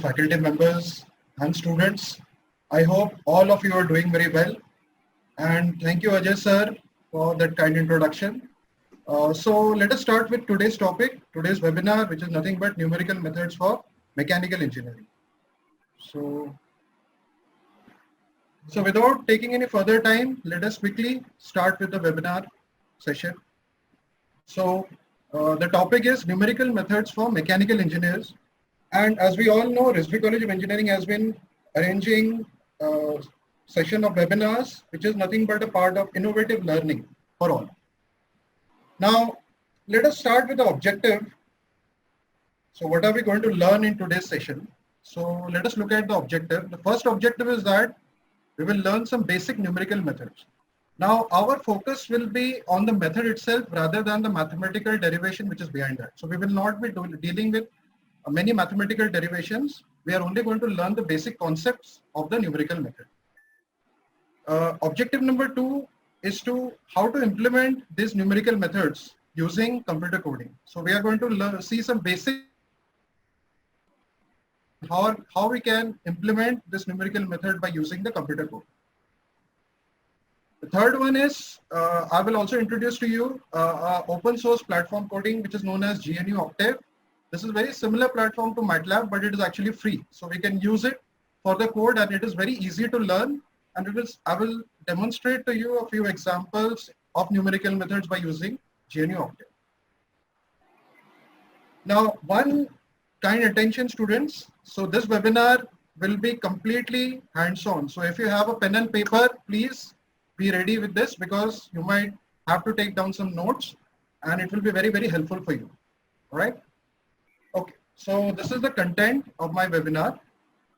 faculty members and students. I hope all of you are doing very well. And thank you, Ajay sir, for that kind introduction. So let us start with today's topic, today's webinar, which is nothing but numerical methods for mechanical engineering. So without taking any further time, let us quickly start with the webinar session. So the topic is numerical methods for mechanical engineers. And as we all know, RISB College of Engineering has been arranging a session of webinars, which is nothing but a part of innovative learning for all. Now, let us start with the objective. So what are we going to learn in today's session? So let us look at the objective. The first objective is that we will learn some basic numerical methods. Now, our focus will be on the method itself rather than the mathematical derivation which is behind that. So we will not be dealing with many mathematical derivations. We are only going to learn the basic concepts of the numerical method. Objective number 2 is how to implement these numerical methods using computer coding. So we are going to see some basic how we can implement this numerical method by using the computer code. The third one is I will also introduce to you open source platform coding, which is known as GNU Octave. This is a very similar platform to MATLAB, but it is actually free. So we can use it for the code and it is very easy to learn. And I will demonstrate to you a few examples of numerical methods by using GNU Octave. Now, one kind attention students. So this webinar will be completely hands-on. So if you have a pen and paper, please be ready with this because you might have to take down some notes and it will be very, very helpful for you. All right. Okay. So this is the content of my webinar.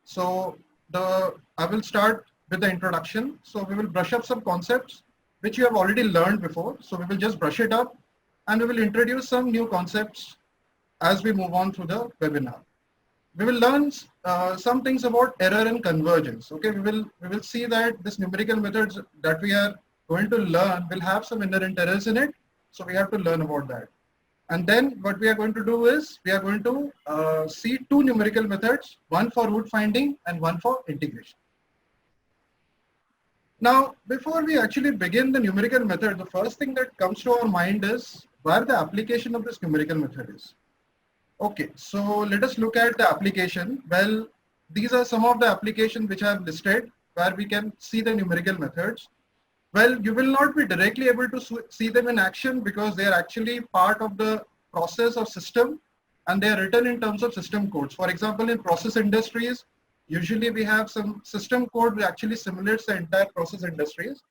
So I will start with the introduction. So we will brush up some concepts which you have already learned before. So we will just brush it up and we will introduce some new concepts as we move on through the webinar. We will learn some things about error and convergence. Okay, we will see that this numerical methods that we are going to learn will have some inherent errors in it. So we have to learn about that. And then what we are going to do is we are going to see two numerical methods, one for root finding and one for integration. Now, before we actually begin the numerical method, the first thing that comes to our mind is where the application of this numerical method is. Okay, so let us look at the application. Well, these are some of the applications which I have listed where we can see the numerical methods. Well, you will not be directly able to see them in action because they are actually part of the process of system and they are written in terms of system codes. For example, in process industries, usually we have some system code which actually simulates the entire process industries.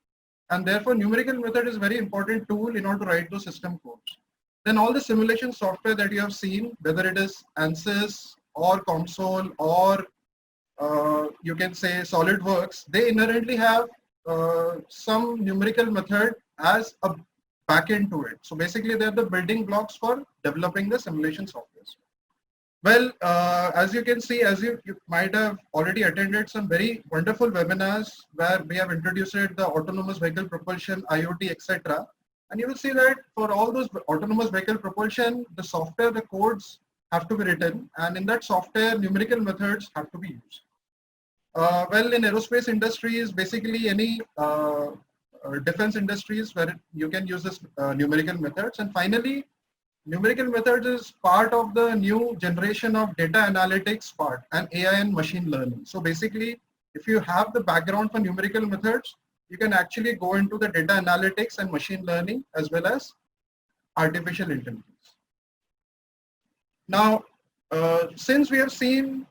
And therefore, numerical method is a very important tool in order to write those system codes. Then all the simulation software that you have seen, whether it is ANSYS or COMSOL or you can say SolidWorks, they inherently have some numerical method as a backend to it. So basically they're the building blocks for developing the simulation software. Well, as you can see, as you might have already attended some very wonderful webinars where we have introduced the autonomous vehicle propulsion, IoT, etc. And you will see that for all those autonomous vehicle propulsion, the software, the codes have to be written, and in that software, numerical methods have to be used. Well, in aerospace industries, basically any defense industries where you can use this numerical methods. And finally, numerical methods is part of the new generation of data analytics part and AI and machine learning. So basically, if you have the background for numerical methods, you can actually go into the data analytics and machine learning as well as artificial intelligence. Now, since we have seen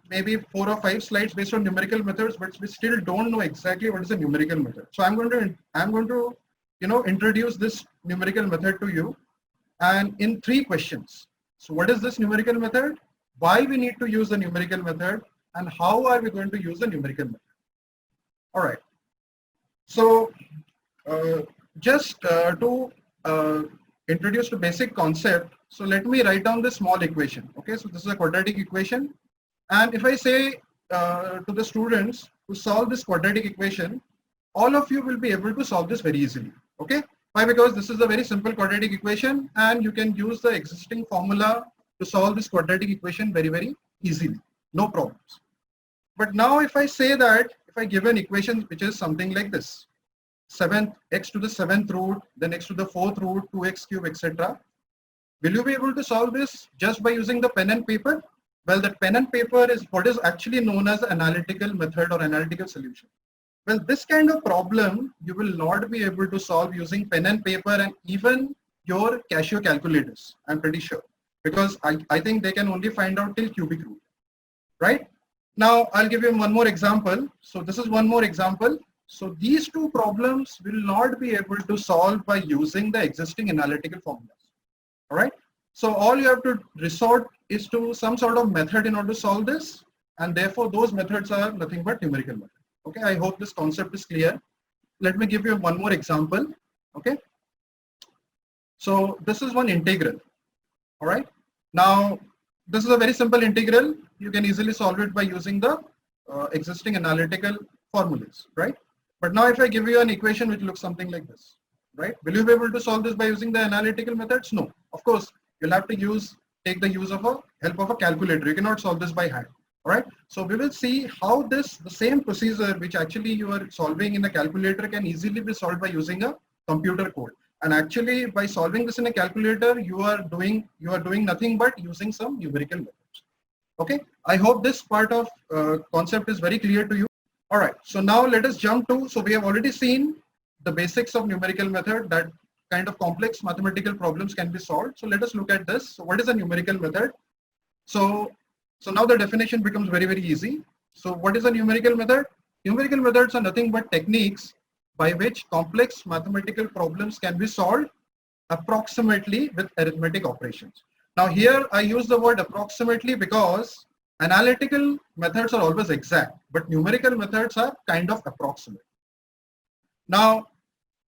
maybe 4 or 5 slides based on numerical methods, but we still don't know exactly what is a numerical method. So I'm going to introduce this numerical method to you, and in 3 questions. So what is this numerical method? Why we need to use the numerical method, and how are we going to use the numerical method? All right. So just to introduce the basic concept, so let me write down this small equation. Okay, so this is a quadratic equation, and if I say to the students to solve this quadratic equation, all of you will be able to solve this very easily. Okay, why? Because this is a very simple quadratic equation, and you can use the existing formula to solve this quadratic equation very, very easily. no problems. But now if I say that, if I give an equation which is something like this, 7th x to the 7th root, then x to the 4th root, 2x cube, etc. Will you be able to solve this just by using the pen and paper? Well, the pen and paper is what is actually known as analytical method or analytical solution. Well, this kind of problem you will not be able to solve using pen and paper and even your Casio calculators, I'm pretty sure, because I think they can only find out till cubic root, right? Now, I'll give you one more example. So this is one more example. So these two problems will not be able to solve by using the existing analytical formulas. All right. So all you have to resort is to some sort of method in order to solve this. And therefore, those methods are nothing but numerical methods. Okay. I hope this concept is clear. Let me give you one more example. Okay. So this is one integral. All right. Now, this is a very simple integral. You can easily solve it by using the existing analytical formulas, right? But now if I give you an equation which looks something like this, right? Will you be able to solve this by using the analytical methods? No. Of course, you'll have to take the use of help of a calculator. You cannot solve this by hand. All right. So we will see how the same procedure which actually you are solving in a calculator can easily be solved by using a computer code. And actually by solving this in a calculator, you are doing nothing but using some numerical methods. Okay. I hope this part of concept is very clear to you. All right, so now let us jump to, so we have already seen the basics of numerical method, that kind of complex mathematical problems can be solved. So let us look at this. So what is a numerical method? So now the definition becomes very, very easy. So what is a numerical method? Numerical methods are nothing but techniques by which complex mathematical problems can be solved approximately with arithmetic operations. Now here I use the word approximately because analytical methods are always exact, but numerical methods are kind of approximate. Now,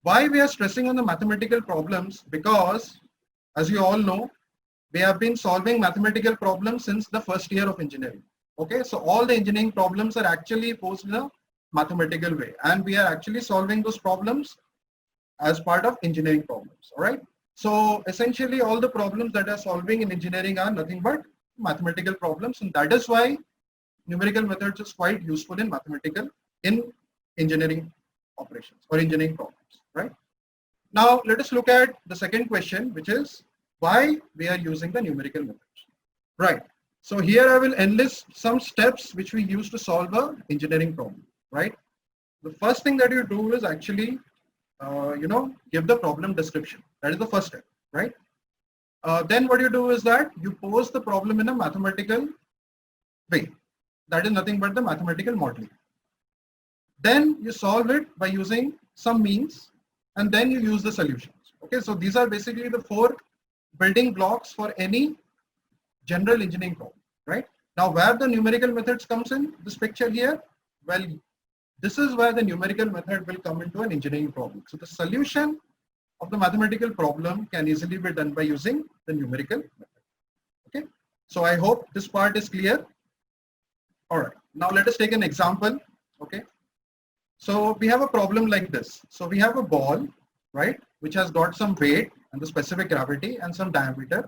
why we are stressing on the mathematical problems? Because, as you all know, we have been solving mathematical problems since the first year of engineering. Okay, so all the engineering problems are actually posed in a mathematical way, and we are actually solving those problems as part of engineering problems. All right. So essentially, all the problems that are solving in engineering are nothing but mathematical problems, and that is why numerical methods is quite useful in engineering operations or engineering problems, right? Now let us look at the second question, which is why we are using the numerical methods, right? So here I will enlist some steps which we use to solve a engineering problem, right? The first thing that you do is actually give the problem description. That is the first step, right? Then what you do is that you pose the problem in a mathematical way. That is nothing but the mathematical modeling. Then you solve it by using some means, and then you use the solutions. Okay, so these are basically the 4 building blocks for any general engineering problem, right? Now where the numerical methods comes in this picture here, well, this is where the numerical method will come into an engineering problem. So the solution of the mathematical problem can easily be done by using the numerical method. Okay, so I hope this part is clear. All right, now let us take an example. Okay, so we have a problem like this. So we have a ball, right, which has got some weight and the specific gravity and some diameter,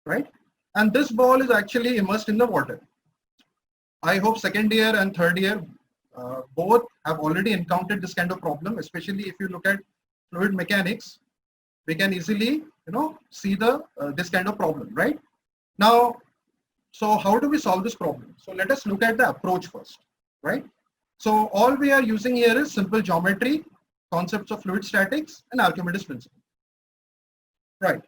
right? And this ball is actually immersed in the water. I hope second year and third year both have already encountered this kind of problem, especially if you look at fluid mechanics. We can easily, see this kind of problem, right? Now, so how do we solve this problem? So let us look at the approach first, right? So all we are using here is simple geometry, concepts of fluid statics, and Archimedes principle, right?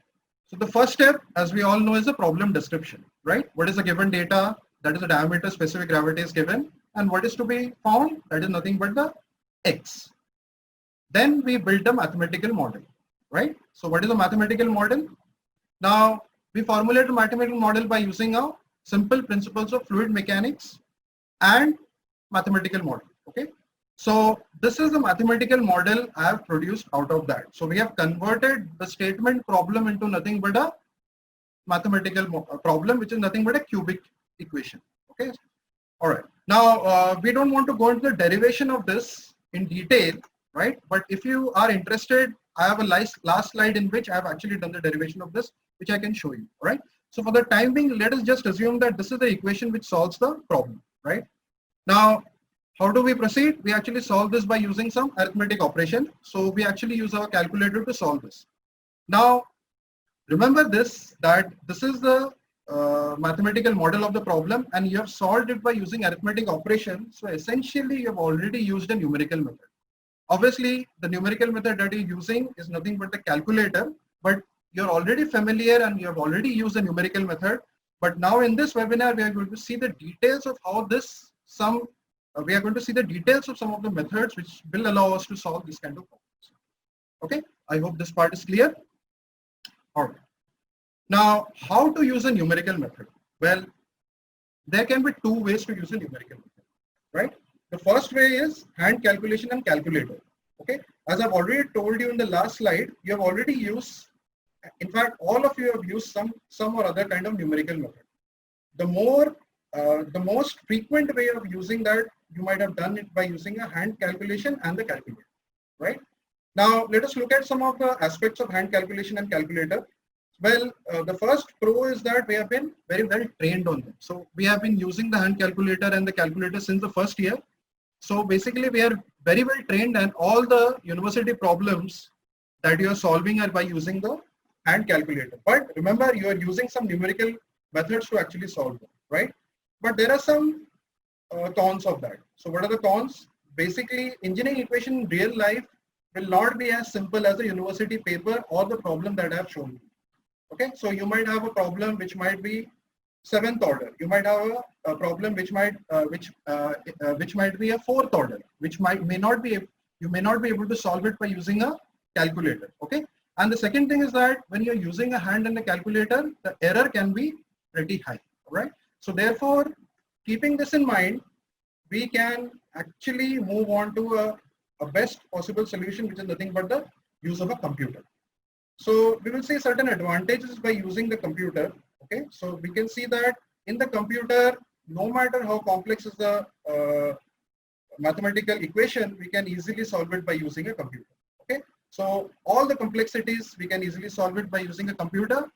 So the first step, as we all know, is the problem description, right? What is the given data? That is the diameter, specific gravity is given, and what is to be found? That is nothing but the x. Then we build a mathematical model, right? So what is a mathematical model? Now we formulate a mathematical model by using a simple principles of fluid mechanics and mathematical model. Okay, so this is the mathematical model I have produced out of that. So we have converted the statement problem into nothing but a mathematical problem, which is nothing but a cubic equation. Okay, all right. Now we don't want to go into the derivation of this in detail, right? But if you are interested, I have a last slide in which I have actually done the derivation of this, which I can show you. All right. So for the time being, let us just assume that this is the equation which solves the problem, right? Now, how do we proceed? We actually solve this by using some arithmetic operation. So we actually use our calculator to solve this. Now, remember this, that this is the mathematical model of the problem, and you have solved it by using arithmetic operation. So essentially, you have already used a numerical method. Obviously, the numerical method that you're using is nothing but the calculator, but you're already familiar and you have already used the numerical method. But now in this webinar, we are going to see the details of how this we are going to see the details of some of the methods which will allow us to solve this kind of problems. Okay, I hope this part is clear. All right. Now, how to use a numerical method? Well, there can be two ways to use a numerical method, right? The first way is hand calculation and calculator. Okay, as I've already told you in the last slide, you have already used, in fact, all of you have used some or other kind of numerical method. The most frequent way of using that, you might have done it by using a hand calculation and the calculator, right? Now, let us look at some of the aspects of hand calculation and calculator. Well, the first pro is that we have been very well trained on them. So we have been using the hand calculator and the calculator since the first year. So basically we are very well trained, and all the university problems that you are solving are by using the hand calculator. But remember, you are using some numerical methods to actually solve them, right? But there are some cons of that. So what are the cons? Basically, engineering equation in real life will not be as simple as the university paper or the problem that I have shown you. Okay, so you might have a problem which might be 7th order. You might have a problem which might be a 4th order, which may not be able to solve it by using a calculator. Okay, and the second thing is that when you're using a hand and a calculator, the error can be pretty high. All right, so therefore, keeping this in mind, we can actually move on to a best possible solution, which is nothing but the use of a computer. So we will see certain advantages by using the computer. Okay, so we can see that in the computer, no matter how complex is the mathematical equation, we can easily solve it by using a computer. Okay, so all the complexities we can easily solve it by using a computer.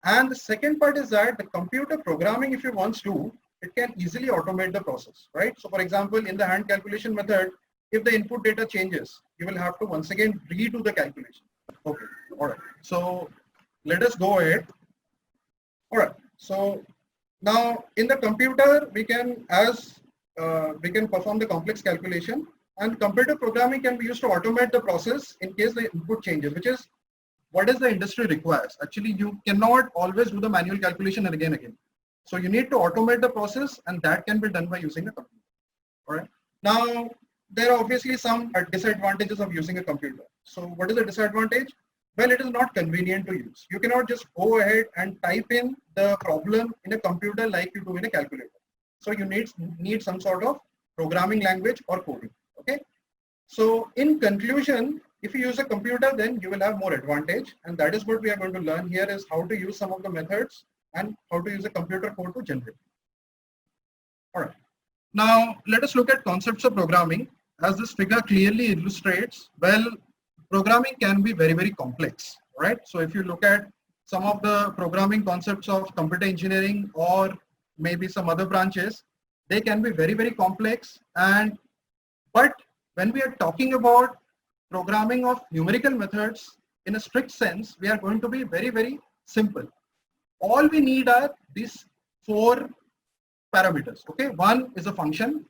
And the second part is that the computer programming, if you want to, it can easily automate the process, right? So for example, in the hand calculation method, if the input data changes, you will have to once again redo the calculation. Okay, all right. So let us go ahead. All right. So now in the computer, we can perform the complex calculation, and computer programming can be used to automate the process in case the input changes, which is what is the industry requires. Actually, you cannot always do the manual calculation again. So you need to automate the process, and that can be done by using a computer. All right. Now, there are obviously some disadvantages of using a computer. So what is the disadvantage? Well, it is not convenient to use. You cannot just go ahead and type in the problem in a computer like you do in a calculator. So you need some sort of programming language or coding. Okay. So in conclusion, if you use a computer, then you will have more advantage, and that is what we are going to learn here, is how to use some of the methods and how to use a computer code to generate. All right. Now let us look at concepts of programming. As this figure clearly illustrates, well, programming can be very, very complex, right? So if you look at some of the programming concepts of computer engineering or maybe some other branches, they can be very, very complex. But when we are talking about programming of numerical methods in a strict sense, we are going to be very, very simple. All we need are these 4 parameters. Okay, one is a function.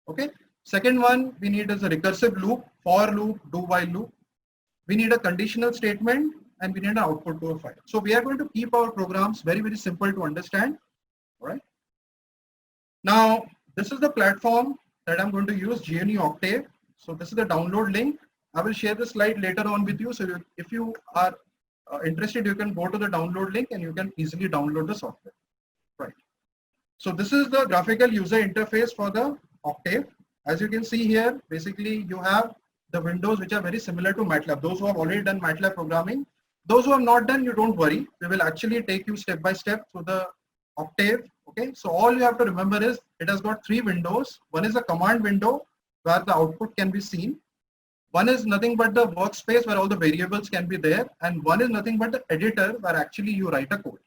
Okay. Second one we need is a recursive loop, for loop, do while loop. We need a conditional statement, and we need an output to a file. So we are going to keep our programs very, very simple to understand. All right. Now, this is the platform that I'm going to use, GNU Octave. So this is the download link. I will share the slide later on with you. So if you are interested, you can go to the download link and you can easily download the software. Right. So this is the graphical user interface for the Octave. As you can see here, basically you have the windows which are very similar to MATLAB. Those who have already done MATLAB programming, those who have not done, you don't worry. We will actually take you step by step through the Octave. Okay, so all you have to remember is it has got 3 windows. One is a command window where the output can be seen. One is nothing but the workspace where all the variables can be there. And one is nothing but the editor where actually you write a code.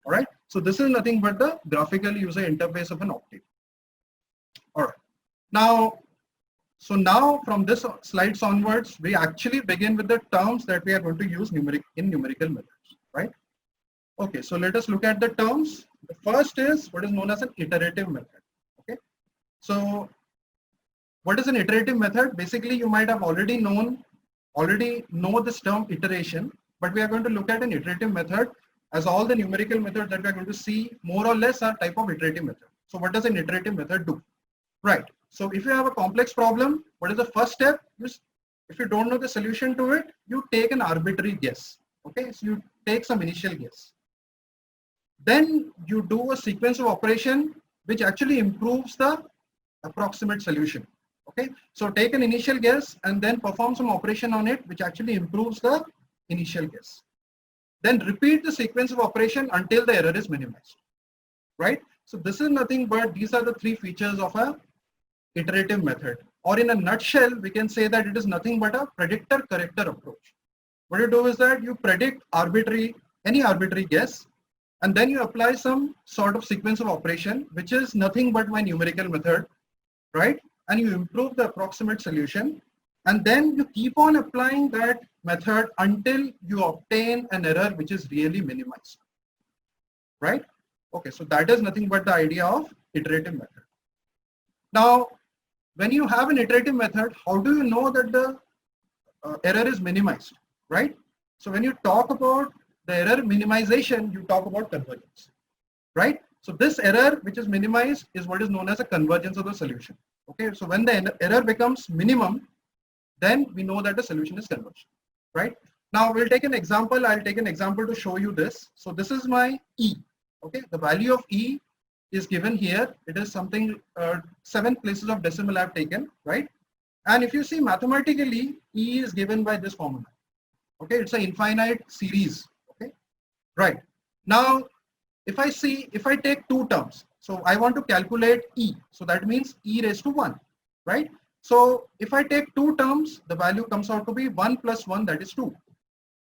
All right. So this is nothing but the graphical user interface of an octave. All right. Now, so now from this slides onwards, we actually begin with the terms that we are going to use in numerical methods, right? Okay, so let us look at the terms. The first is what is known as an iterative method. Okay, so what is an iterative method? Basically, you might have already know this term iteration, but we are going to look at an iterative method, as all the numerical methods that we are going to see more or less are type of iterative method. So what does an iterative method do? Right. So if you have a complex problem, what is the first step? If you don't know the solution to it, you take an arbitrary guess. Okay, so you take some initial guess. Then you do a sequence of operation which actually improves the approximate solution. Okay, so take an initial guess and then perform some operation on it which actually improves the initial guess. Then repeat the sequence of operation until the error is minimized. Right. So this is nothing but these are the three features of a iterative method, or in a nutshell, we can say that it is nothing but a predictor-corrector approach. What you do is that you predict any arbitrary guess, and then you apply some sort of sequence of operation, which is nothing but my numerical method, right? And you improve the approximate solution, and then you keep on applying that method until you obtain an error which is really minimized, right? Okay, so that is nothing but the idea of iterative method. Now, when you have an iterative method, how do you know that the error is minimized, right? So when you talk about the error minimization, you talk about convergence, right? So this error which is minimized is what is known as a convergence of the solution. Okay, so when the error becomes minimum, then we know that the solution is converged, right? Now we'll take an example. I'll take an example to show you this. So this is my E. Okay, the value of E is given here. It is something 7 places of decimal I've taken, right? And if you see mathematically, E is given by this formula. Okay, it's an infinite series. Okay, right. Now, if I take two terms, so I want to calculate E. So that means E raised to 1, right? So if I take two terms, the value comes out to be 1 plus 1, that is 2.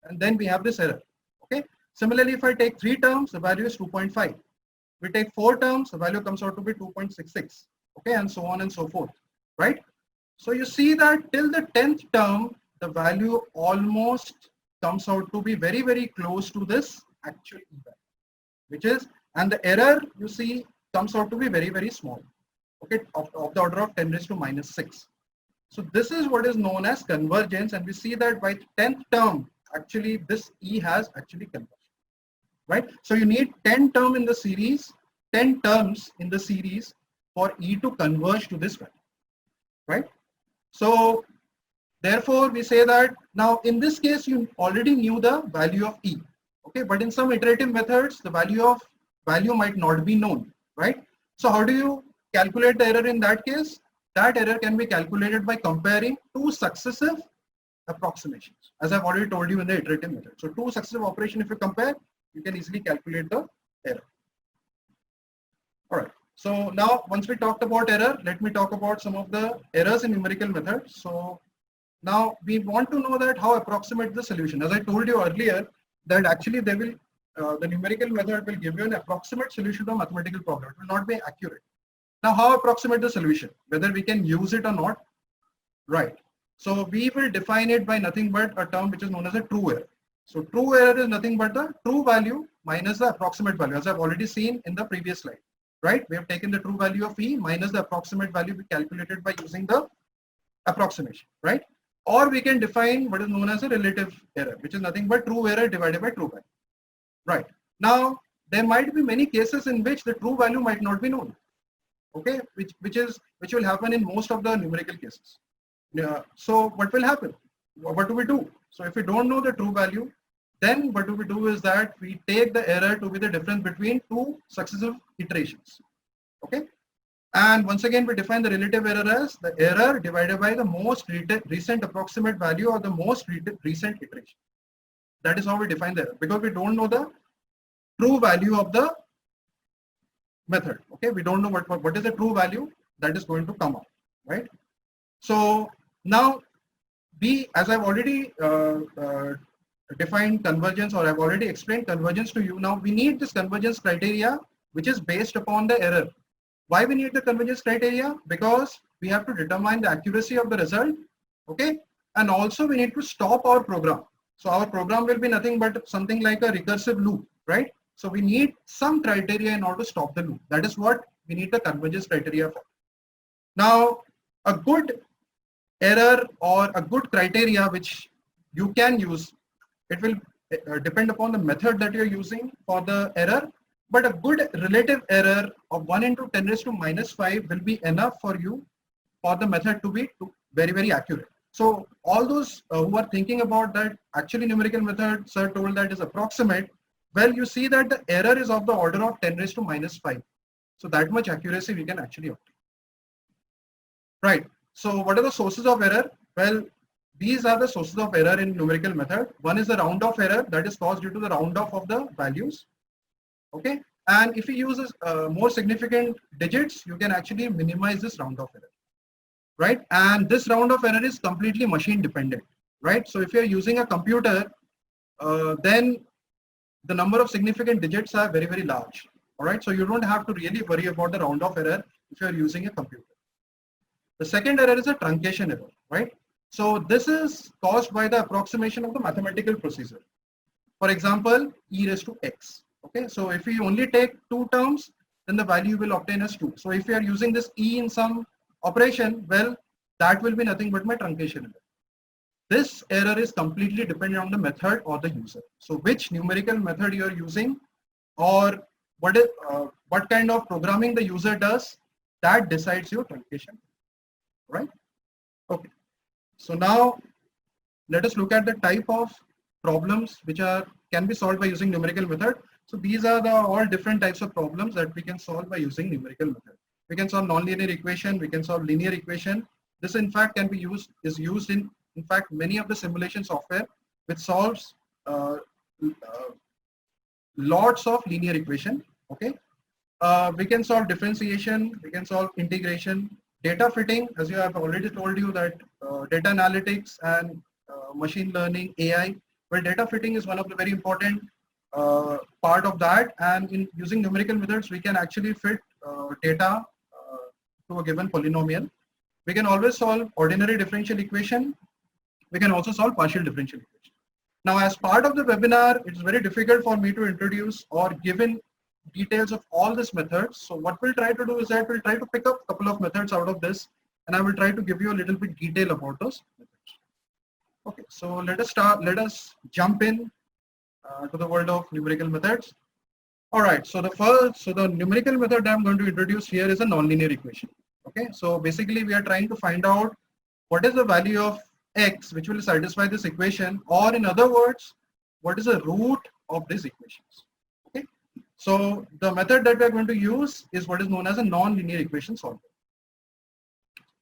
And then we have this error. Okay. Similarly, if I take 3 terms, the value is 2.5. We take 4 terms, the value comes out to be 2.66. Okay, and so on and so forth, right? So you see that till the 10th term, the value almost comes out to be very, very close to this actual value, which is, and the error you see comes out to be very, very small. Okay, of the order of 10 raised to minus 6. So this is what is known as convergence, and we see that by 10th term, actually this E has actually converged. Right? So you need 10 terms in the series for E to converge to this value, right? So therefore we say that now in this case you already knew the value of E, okay? But in some iterative methods, the value might not be known, right? So how do you calculate the error in that case? That error can be calculated by comparing two successive approximations, as I've already told you in the iterative method. So two successive operations, if you compare, you can easily calculate the error. All right. So now once we talked about error, let me talk about some of the errors in numerical methods. So now we want to know that how approximate the solution. As I told you earlier, that actually they will the numerical method will give you an approximate solution to a mathematical problem. It will not be accurate. Now how approximate the solution? Whether we can use it or not, right? So we will define it by nothing but a term which is known as a true error. So true error is nothing but the true value minus the approximate value, as I've already seen in the previous slide, right? We have taken the true value of E minus the approximate value we calculated by using the approximation, right? Or we can define what is known as a relative error, which is nothing but true error divided by true value, right? Now, there might be many cases in which the true value might not be known, okay? Which will happen in most of the numerical cases. So what will happen? What do we do? So if we don't know the true value, then what do we do is that we take the error to be the difference between two successive iterations. Okay. And once again, we define the relative error as the error divided by the most recent approximate value or the most recent iteration. That is how we define the error, because we don't know the true value of the method. Okay. We don't know what is the true value that is going to come out, right? So now as I've already defined convergence, or I've already explained convergence to you. Now we need this convergence criteria which is based upon the error. Why we need the convergence criteria? Because we have to determine the accuracy of the result, okay? And also we need to stop our program. So our program will be nothing but something like a recursive loop, right? So we need some criteria in order to stop the loop. That is what we need the convergence criteria for. Now, a good error or a good criteria which you can use, it will depend upon the method that you're using for the error, but a good relative error of 1 into 10 raised to minus 5 will be enough for you for the method to be very, very accurate. So all those who are thinking about that actually numerical method, sir told that is approximate, well, you see that the error is of the order of 10 raised to minus 5. So that much accuracy we can actually obtain. Right. So what are the sources of error? Well, these are the sources of error in numerical method. One is the round off error that is caused due to the round off of the values. Okay. And if you use more significant digits, you can actually minimize this round off error. Right. And this round off error is completely machine dependent. Right. So if you're using a computer, then the number of significant digits are very, very large. All right. So you don't have to really worry about the round off error if you're using a computer. The second error is a truncation error, right? So this is caused by the approximation of the mathematical procedure. For example, e raised to x. Okay, so if we only take two terms, then the value will obtain as 2. So if we are using this e in some operation, well, that will be nothing but my truncation error. This error is completely dependent on the method or the user. So which numerical method you are using, or what kind of programming the user does, that decides your truncation. Right? Okay. So now let us look at the type of problems which can be solved by using numerical method. So these are all different types of problems that we can solve by using numerical method. We can solve nonlinear equation. We can solve linear equation. This in fact can be used in fact many of the simulation software which solves lots of linear equation. Okay. We can solve differentiation. We can solve integration. Data fitting, as you have already told you that data analytics and machine learning, AI, well, data fitting is one of the very important part of that. And in using numerical methods, we can actually fit data to a given polynomial. We can always solve ordinary differential equation. We can also solve partial differential equation. Now, as part of the webinar, it's very difficult for me to introduce or give in details of all these methods. So what we'll try to do is that we'll try to pick up a couple of methods out of this, and I will try to give you a little bit detail about those methods. Okay, so let us jump in to the world of numerical methods. All right, so the numerical method I'm going to introduce here is a nonlinear equation. Okay, so basically we are trying to find out what is the value of x which will satisfy this equation, or in other words, what is the root of these equations. Okay. So the method that we are going to use is what is known as a non-linear equation solver.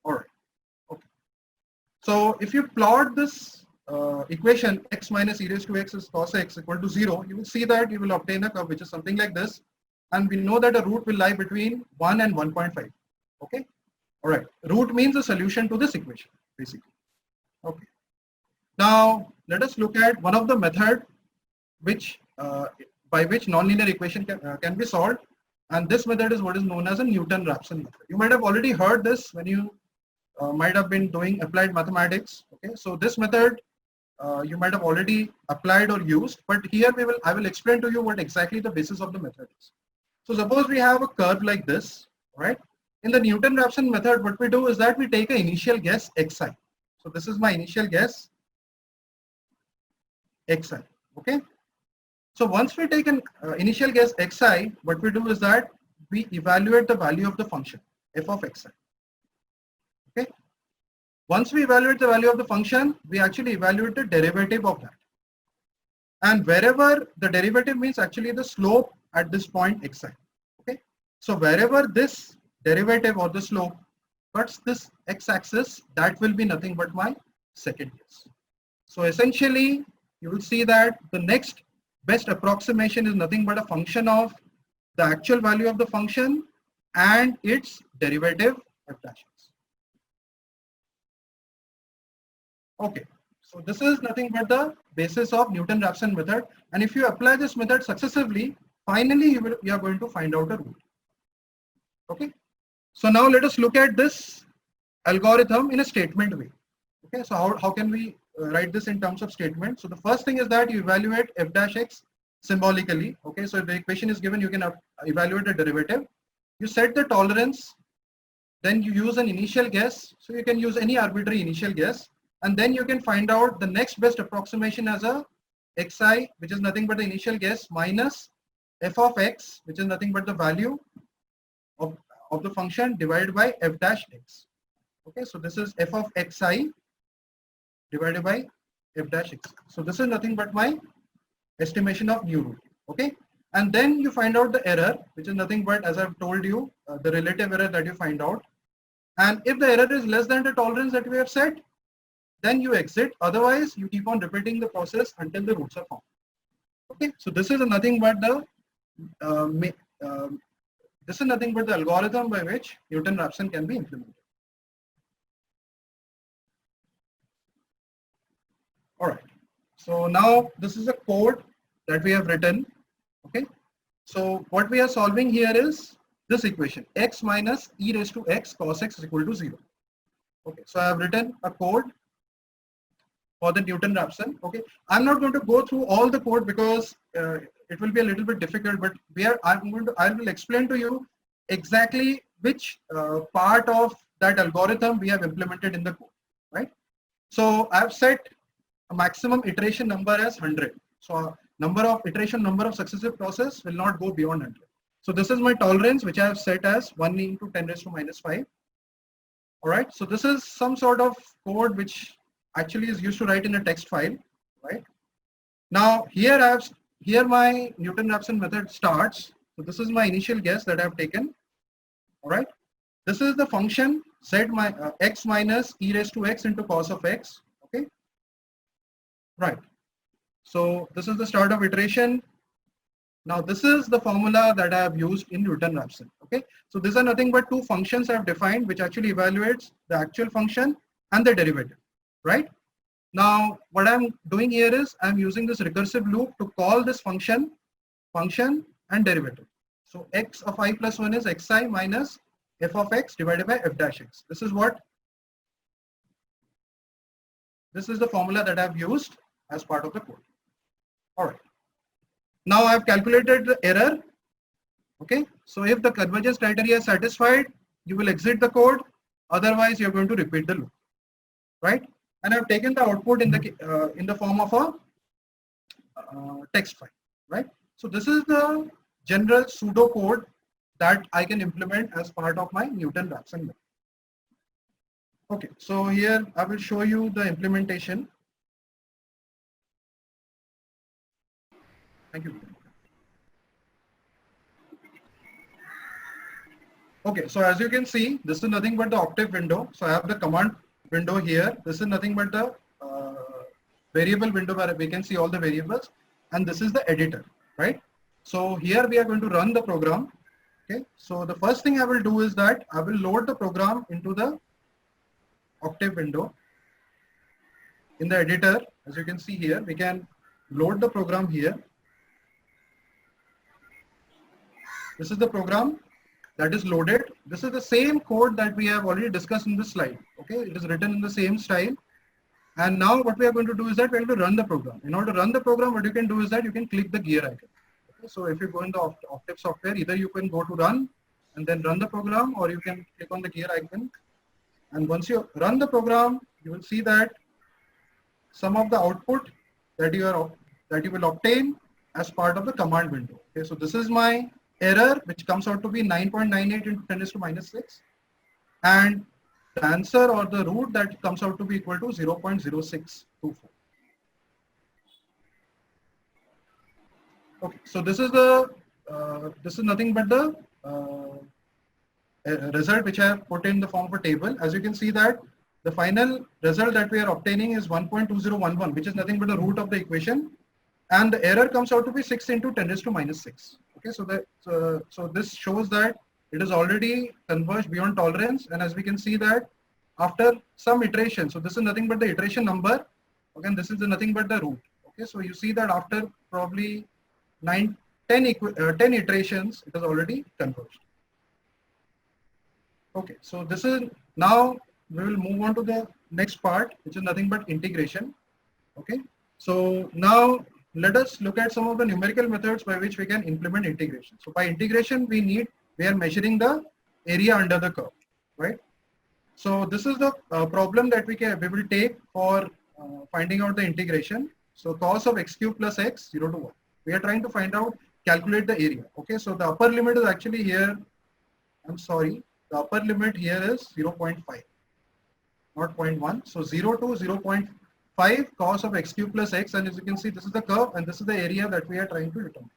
All right. Okay. So if you plot this equation x minus e raised to x is cos x equal to 0, you will see that you will obtain a curve which is something like this, and we know that a root will lie between 1 and 1.5. Okay. All right. Root means a solution to this equation, basically. Okay. Now let us look at one of the method which by which nonlinear equation can be solved, and this method is what is known as a Newton-Raphson method. You might have already heard this when you might have been doing applied mathematics. Okay, so this method you might have already applied or used, but here I will explain to you what exactly the basis of the method is. So suppose we have a curve like this, right? In the Newton-Raphson method, what we do is that we take an initial guess xi. So this is my initial guess xi. Okay. So once we take an initial guess xi, what we do is that we evaluate the value of the function f of xi. Okay. Once we evaluate the value of the function, we actually evaluate the derivative of that. And wherever the derivative means actually the slope at this point xi. Okay. So wherever this derivative or the slope cuts this x-axis, that will be nothing but my second guess. So essentially, you will see that the next best approximation is nothing but a function of the actual value of the function and its derivative f dash x. Okay, So this is nothing but the basis of Newton-Raphson method. And if you apply this method successively, finally you are going to find out a root. Okay. So now let us look at this algorithm in a statement way. Okay. So how can we write this in terms of statement? So the first thing is that you evaluate f dash x symbolically. Okay. So if the equation is given, you can evaluate the derivative. You set the tolerance. Then you use an initial guess. So you can use any arbitrary initial guess. And then you can find out the next best approximation as a xi, which is nothing but the initial guess, minus f of x, which is nothing but the value of the function divided by f dash x. Okay, so this is f of xi divided by f dash x. So this is nothing but my estimation of new root. Okay, and then you find out the error, which is nothing but, as I've told you, the relative error that you find out. And if the error is less than the tolerance that we have set, then you exit. Otherwise, you keep on repeating the process until the roots are found. Okay, so this is nothing but the algorithm by which Newton-Raphson can be implemented. All right. So now this is a code that we have written. Okay. So what we are solving here is this equation: x minus e raised to x cos x is equal to 0. Okay. So I have written a code for the Newton-Raphson. Okay, I'm not going to go through all the code because it will be a little bit difficult, but I will explain to you exactly which part of that algorithm we have implemented in the code, right? So I've set a maximum iteration number as 100. So number of successive process will not go beyond 100. So this is my tolerance, which I have set as 1 into 10 raised to minus 5. All right, so this is some sort of code which actually is used to write in a text file, right? Now here my Newton-Raphson method starts. So this is my initial guess that I have taken. All right. This is the function z x minus e raised to x into cos of x. Okay. Right. So this is the start of iteration. Now this is the formula that I have used in Newton-Raphson. Okay. So these are nothing but two functions I have defined, which actually evaluates the actual function and the derivative. Right? Now, what I'm doing here is I'm using this recursive loop to call this function and derivative. So x of I plus 1 is xi minus f of x divided by f dash x. This is the formula that I've used as part of the code. All right. Now I've calculated the error. Okay. So if the convergence criteria is satisfied, you will exit the code. Otherwise, you're going to repeat the loop. Right? And I've taken the output in the form of a text file, right? So this is the general pseudo code that I can implement as part of my Newton-Raphson method. Okay, so here I will show you the implementation. Thank you. Okay, so as you can see, this is nothing but the Octave window. So I have the command window here. This is nothing but the variable window where we can see all the variables, and this is the editor, right? So here we are going to run the program. Okay, so the first thing I will do is that I will load the program into the Octave window. In the editor, as you can see here, we can load the program here. This is the program that is loaded. This is the same code that we have already discussed in this slide. Okay, it is written in the same style. And now what we are going to do is that we are going to run the program. In order to run the program, what you can do is that you can click the gear icon. Okay, so if you go in the Octave software, either you can go to run and then run the program, or you can click on the gear icon. And once you run the program, you will see that some of the output that you will obtain as part of the command window. Okay, so this is my error, which comes out to be 9.98 into 10 raised to minus 6, and the answer or the root that comes out to be equal to 0.0624. Okay, so this is nothing but the result which I have put in the form of a table. As you can see that the final result that we are obtaining is 1.2011, which is nothing but the root of the equation, and the error comes out to be 6 into 10 raised to minus 6. Okay, so this shows that it is already converged beyond tolerance, and as we can see that after some iteration, so this is nothing but the iteration number Okay, and this is nothing but the root. Okay, so you see that after probably 10 iterations, it has already converged. Okay, so this is now we will move on to the next part, which is nothing but integration. Okay, so now let us look at some of the numerical methods by which we can implement integration. So by integration, we are measuring the area under the curve, right? So this is the problem that we will take for finding out the integration. So cos of x cube plus x 0 to 1. We are trying to find out, calculate the area. Okay, so the upper limit is actually here. I'm sorry, the upper limit here is 0.5, not 0.1. So 0 to 0.5 cos of x cube plus x, and as you can see, this is the curve and this is the area that we are trying to determine.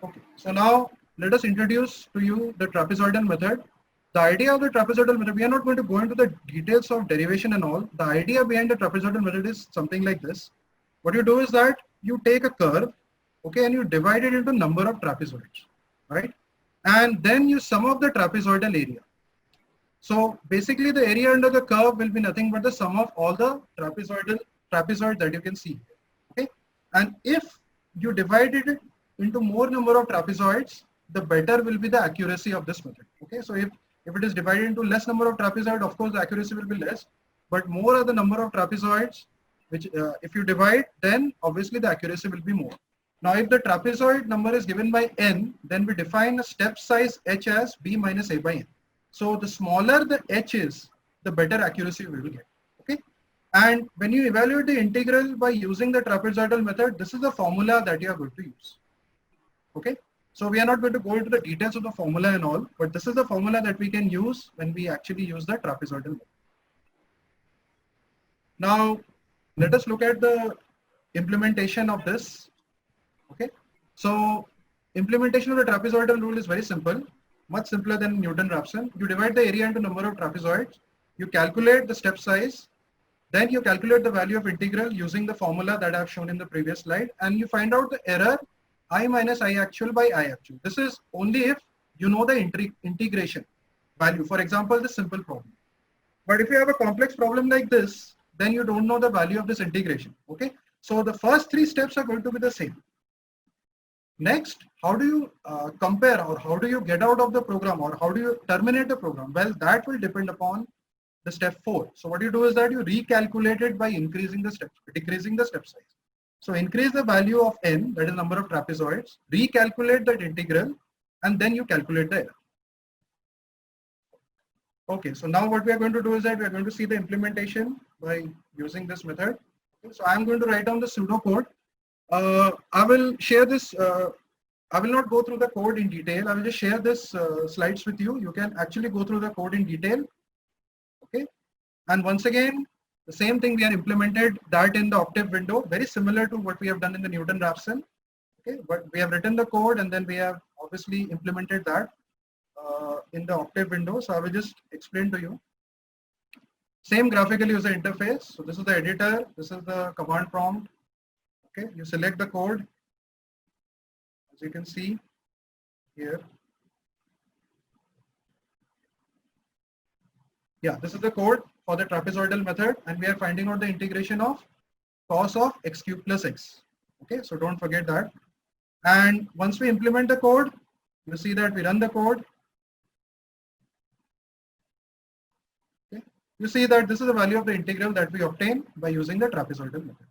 Okay, so now let us introduce to you the trapezoidal method. The idea of the trapezoidal method, we are not going to go into the details of derivation and all. The idea behind the trapezoidal method is something like this. What you do is that you take a curve, okay, and you divide it into number of trapezoids, right? And then you sum up the trapezoidal area. So basically the area under the curve will be nothing but the sum of all the trapezoids that you can see, okay? And if you divided it into more number of trapezoids, the better will be the accuracy of this method. Okay, so if it is divided into less number of trapezoids, of course the accuracy will be less, but more are the number of trapezoids, which if you divide, then obviously the accuracy will be more. Now if the trapezoid number is given by n, then we define a step size h as b minus a by n. So the smaller the h is, the better accuracy we will get. Okay, and when you evaluate the integral by using the trapezoidal method, this is the formula that you are going to use. Okay, so we are not going to go into the details of the formula and all, but this is the formula that we can use when we actually use the trapezoidal method. Now, let us look at the implementation of this. Okay, so implementation of the trapezoidal rule is very simple, much simpler than Newton-Raphson. You divide the area into number of trapezoids, you calculate the step size, then you calculate the value of integral using the formula that I have shown in the previous slide, and you find out the error I minus I actual by I actual. This is only if you know the integration value. For example, this simple problem. But if you have a complex problem like this, then you don't know the value of this integration. Okay, so the first three steps are going to be the same. Next, how do you compare, or how do you get out of the program, or how do you terminate the program? Well, that will depend upon the step 4. So what you do is that you recalculate it by increasing the steps, decreasing the step size. So increase the value of n, that is number of trapezoids, recalculate that integral, and then you calculate the error. Okay, so now what we are going to do is that we are going to see the implementation by using this method. Okay, so I am going to write down the pseudocode. I will share this. I will not go through the code in detail. I will just share this slides with you. You can actually go through the code in detail. Okay, and once again, the same thing we are implemented that in the Octave window, very similar to what we have done in the Newton-Raphson. Okay, but we have written the code and then we have obviously implemented that in the Octave window. So I will just explain to you. Same graphical user interface. So this is the editor. This is the command prompt. Okay, you select the code, as you can see here. Yeah, this is the code for the trapezoidal method, and we are finding out the integration of cos of x cube plus x. Okay, so don't forget that. And once we implement the code, you see that we run the code. Okay, you see that this is the value of the integral that we obtain by using the trapezoidal method.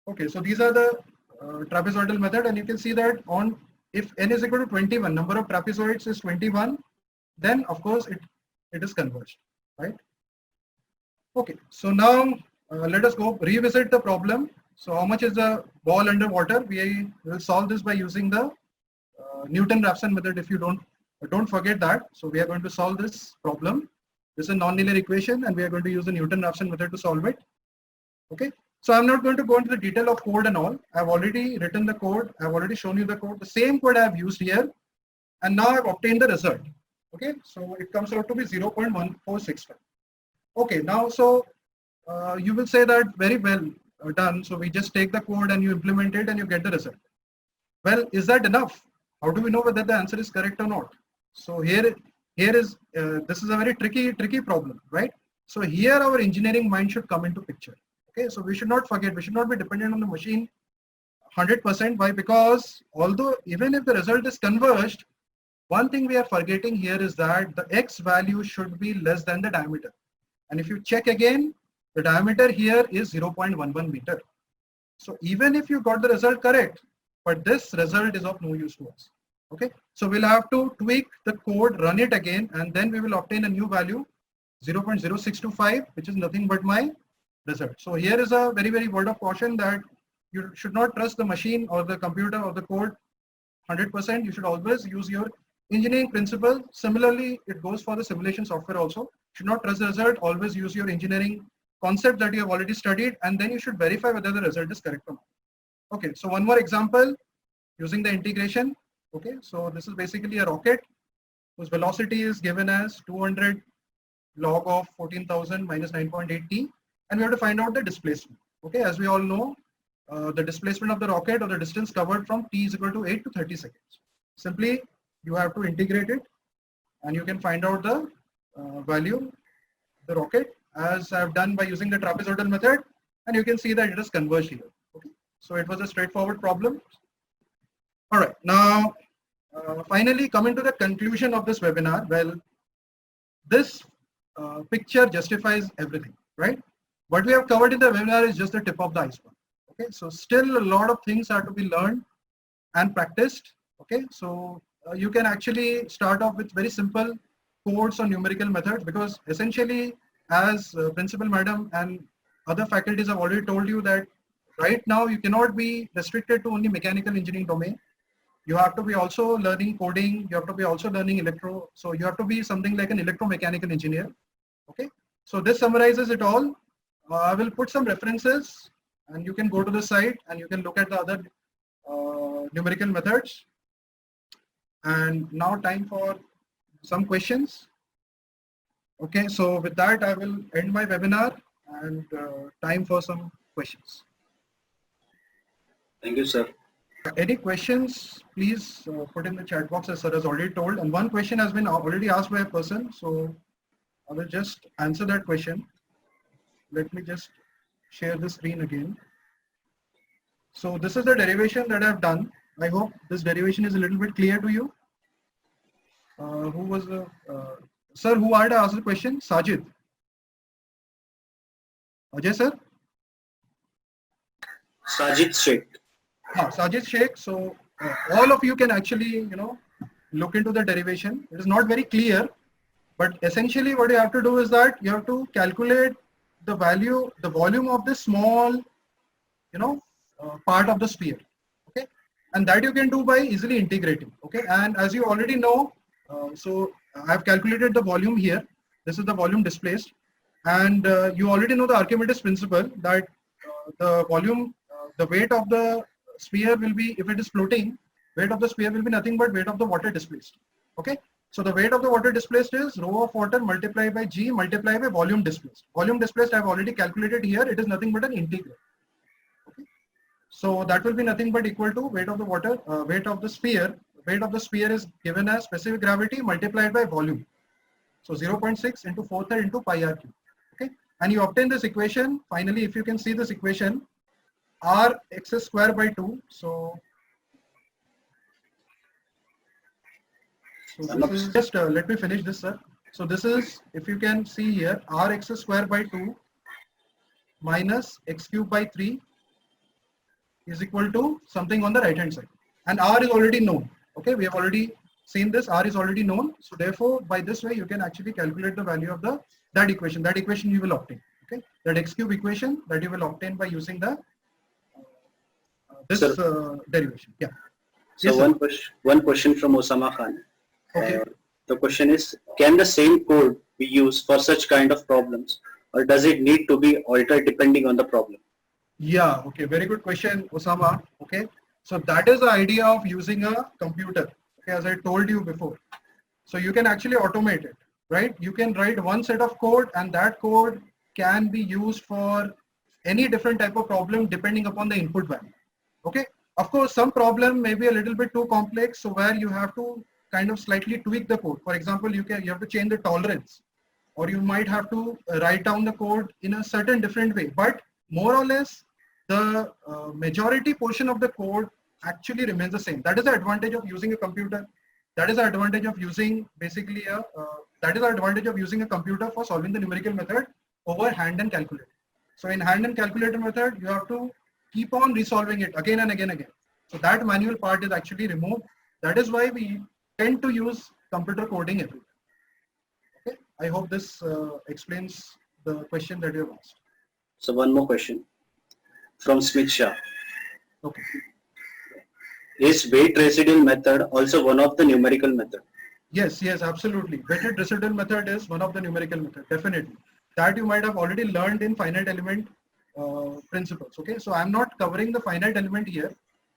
Okay, so these are the trapezoidal method, and you can see that on if n is equal to 21, number of trapezoids is 21, then of course it is converged, right? Okay, so now let us go revisit the problem. So how much is the ball underwater? We will solve this by using the Newton-Raphson method. If you don't forget that. So we are going to solve this problem. This is a nonlinear equation, and we are going to use the Newton-Raphson method to solve it. Okay. So I'm not going to go into the detail of code and all. I've already written the code. I've already shown you the code. The same code I've used here, and now I've obtained the result. Okay, so it comes out to be 0.1465. Okay, now so you will say that very well done. So we just take the code and you implement it and you get the result. Well, is that enough? How do we know whether the answer is correct or not? So here here is, this is a very tricky problem, right? So here our engineering mind should come into picture. Okay, so we should not forget, we should not be dependent on the machine 100%. Why? Because although even if the result is converged, one thing we are forgetting here is that the X value should be less than the diameter. And if you check again, the diameter here is 0.11 meter. So even if you got the result correct, but this result is of no use to us. Okay, so we'll have to tweak the code, run it again, and then we will obtain a new value 0.0625, which is nothing but my result. So here is a very word of caution that you should not trust the machine or the computer or the code 100%. You should always use your engineering principle. Similarly, it goes for the simulation software also. You should not trust the result. Always use your engineering concept that you have already studied, and then you should verify whether the result is correct or not. Okay, so one more example using the integration. Okay, so this is basically a rocket whose velocity is given as 200 log of 14,000 minus 9.8 t, and we have to find out the displacement. Okay, as we all know, the displacement of the rocket or the distance covered from t is equal to 8 to 30 seconds. Simply, you have to integrate it, and you can find out the value, the rocket, as I have done by using the trapezoidal method, and you can see that it is converged here. Okay, so it was a straightforward problem. All right, now finally coming to the conclusion of this webinar. Well, this picture justifies everything, right? What we have covered in the webinar is just the tip of the iceberg. Okay, so still a lot of things are to be learned and practiced. Okay, so you can actually start off with very simple codes or numerical methods, because essentially, as principal madam and other faculties have already told you, that right now you cannot be restricted to only mechanical engineering domain. You have to be also learning coding, you have to be also learning electro, so you have to be something like an electromechanical engineer. Okay, so this summarizes it all. I will put some references, and you can go to the site and you can look at the other numerical methods. And now time for some questions. Okay, so with that I will end my webinar, and time for some questions. Thank you, sir. Any questions, please put in the chat box, as sir has already told. And one question has been already asked by a person, so I will just answer that question. Let me just share the screen again. So this is the derivation that I've done. I hope this derivation is a little bit clear to you. Who was the sir who had asked the question? Sajid. Ajay sir? Sajid Sheikh. Sajid Sheikh. So all of you can actually, look into the derivation. It is not very clear, but essentially what you have to do is that you have to calculate the value, the volume of this small, part of the sphere. Okay, and that you can do by easily integrating. Okay, and as you already know, so I have calculated the volume here. This is the volume displaced, and you already know the Archimedes principle that the volume, the weight of the sphere will be, if it is floating, weight of the sphere will be nothing but weight of the water displaced. Okay, so the weight of the water displaced is rho of water multiplied by g multiplied by volume displaced. Volume displaced I have already calculated here. It is nothing but an integral. Okay, so that will be nothing but equal to weight of the water, weight of the sphere. Weight of the sphere is given as specific gravity multiplied by volume. So 0.6 into 4/3 into pi r cube. Okay, and you obtain this equation. Finally, if you can see this equation, r x square by 2. So this is just, let me finish this, sir. So this is, if you can see here, r x square by 2 minus x cube by 3 is equal to something on the right hand side. And r is already known. Okay, we have already seen this, r is already known. So therefore, by this way, you can actually calculate the value of that equation. That equation you will obtain. Okay, that x cube equation that you will obtain by using the this derivation. Yeah. So yes, one question from Osama Khan. Okay. The question is, can the same code be used for such kind of problems, or does it need to be altered depending on the problem? Yeah, okay, very good question, Osama. Okay, so that is the idea of using a computer, okay, as I told you before. So you can actually automate it, right? You can write one set of code, and that code can be used for any different type of problem depending upon the input value. Okay, of course, some problem may be a little bit too complex, so where you have to kind of slightly tweak the code. For example, you have to change the tolerance, or you might have to write down the code in a certain different way. But more or less, the majority portion of the code actually remains the same. That is the advantage of using a computer. That is the advantage of using basically that is the advantage of using a computer for solving the numerical method over hand and calculator. So in hand and calculator method, you have to keep on resolving it again and again. So that manual part is actually removed. That is why we tend to use computer coding everywhere. Okay, I hope this explains the question that you have asked. So one more question from Smith Shah. Okay. Is weight residual method also one of the numerical method? Yes, absolutely. Weighted residual method is one of the numerical method, definitely. That you might have already learned in finite element principles. Okay, so I'm not covering the finite element here.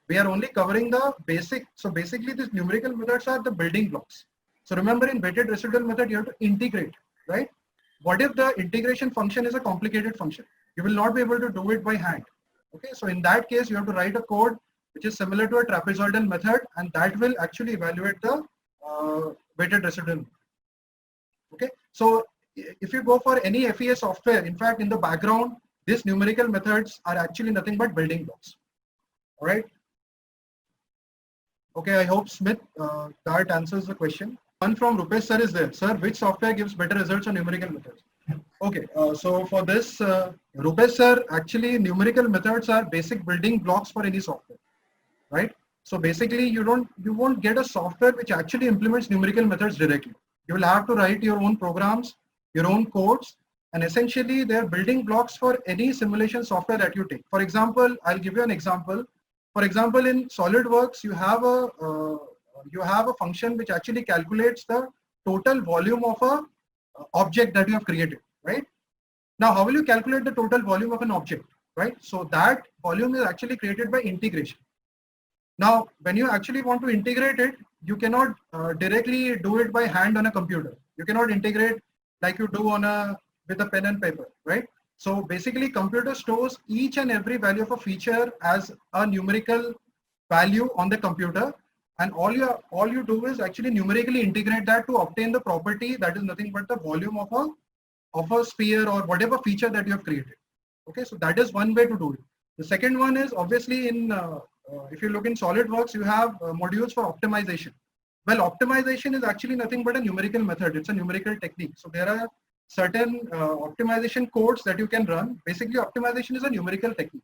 We are only covering the basic. So basically, these numerical methods are the building blocks. So remember, in weighted residual method, you have to integrate, right? What if the integration function is a complicated function? You will not be able to do it by hand. Okay, so in that case, you have to write a code which is similar to a trapezoidal method, and that will actually evaluate the weighted residual. Okay, so if you go for any FEA software, in fact, in the background, these numerical methods are actually nothing but building blocks. All right. Okay, I hope Smith, that answers the question. One from Rupesh sir is there. Sir, which software gives better results on numerical methods? Okay, so for this, Rupesh sir, actually numerical methods are basic building blocks for any software, right? So basically, you won't get a software which actually implements numerical methods directly. You will have to write your own programs, your own codes, and essentially they are building blocks for any simulation software that you take. For example, I'll give you an example. For example, in SolidWorks, you have a function which actually calculates the total volume of a object that you have created, right? Now, how will you calculate the total volume of an object, right? So that volume is actually created by integration. Now, when you actually want to integrate it, you cannot directly do it by hand on a computer. You cannot integrate like you do with a pen and paper, right? So basically, computer stores each and every value of a feature as a numerical value on the computer, and all you do is actually numerically integrate that to obtain the property that is nothing but the volume of a sphere or whatever feature that you have created. Okay, so that is one way to do it. The second one is obviously if you look in SolidWorks, you have modules for optimization. Well, optimization is actually nothing but a numerical method. It's a numerical technique. So there are certain optimization codes that you can run. Basically, optimization is a numerical technique,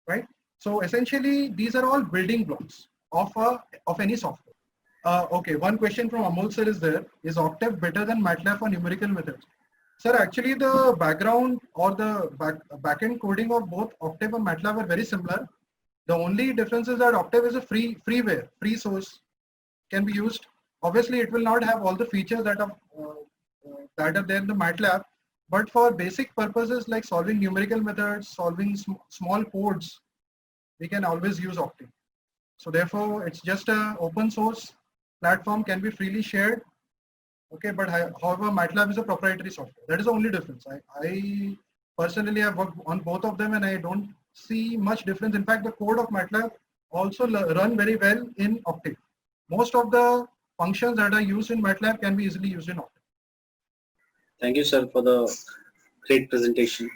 right? So essentially, these are all building blocks of any software. Okay, one question from Amol sir is there. Is Octave better than MATLAB for numerical methods? Sir, actually the background or the backend coding of both Octave and MATLAB are very similar. The only difference is that Octave is a freeware, free source, can be used. Obviously, it will not have all the features that are there in the MATLAB, but for basic purposes like solving numerical methods, solving small codes, we can always use Octave. So therefore, it's just an open source platform, can be freely shared. Okay, but however, MATLAB is a proprietary software. That is the only difference. I personally have worked on both of them, and I don't see much difference. In fact, the code of MATLAB also run very well in Octave. Most of the functions that are used in MATLAB can be easily used in Octave. Thank you, sir, for the great presentation.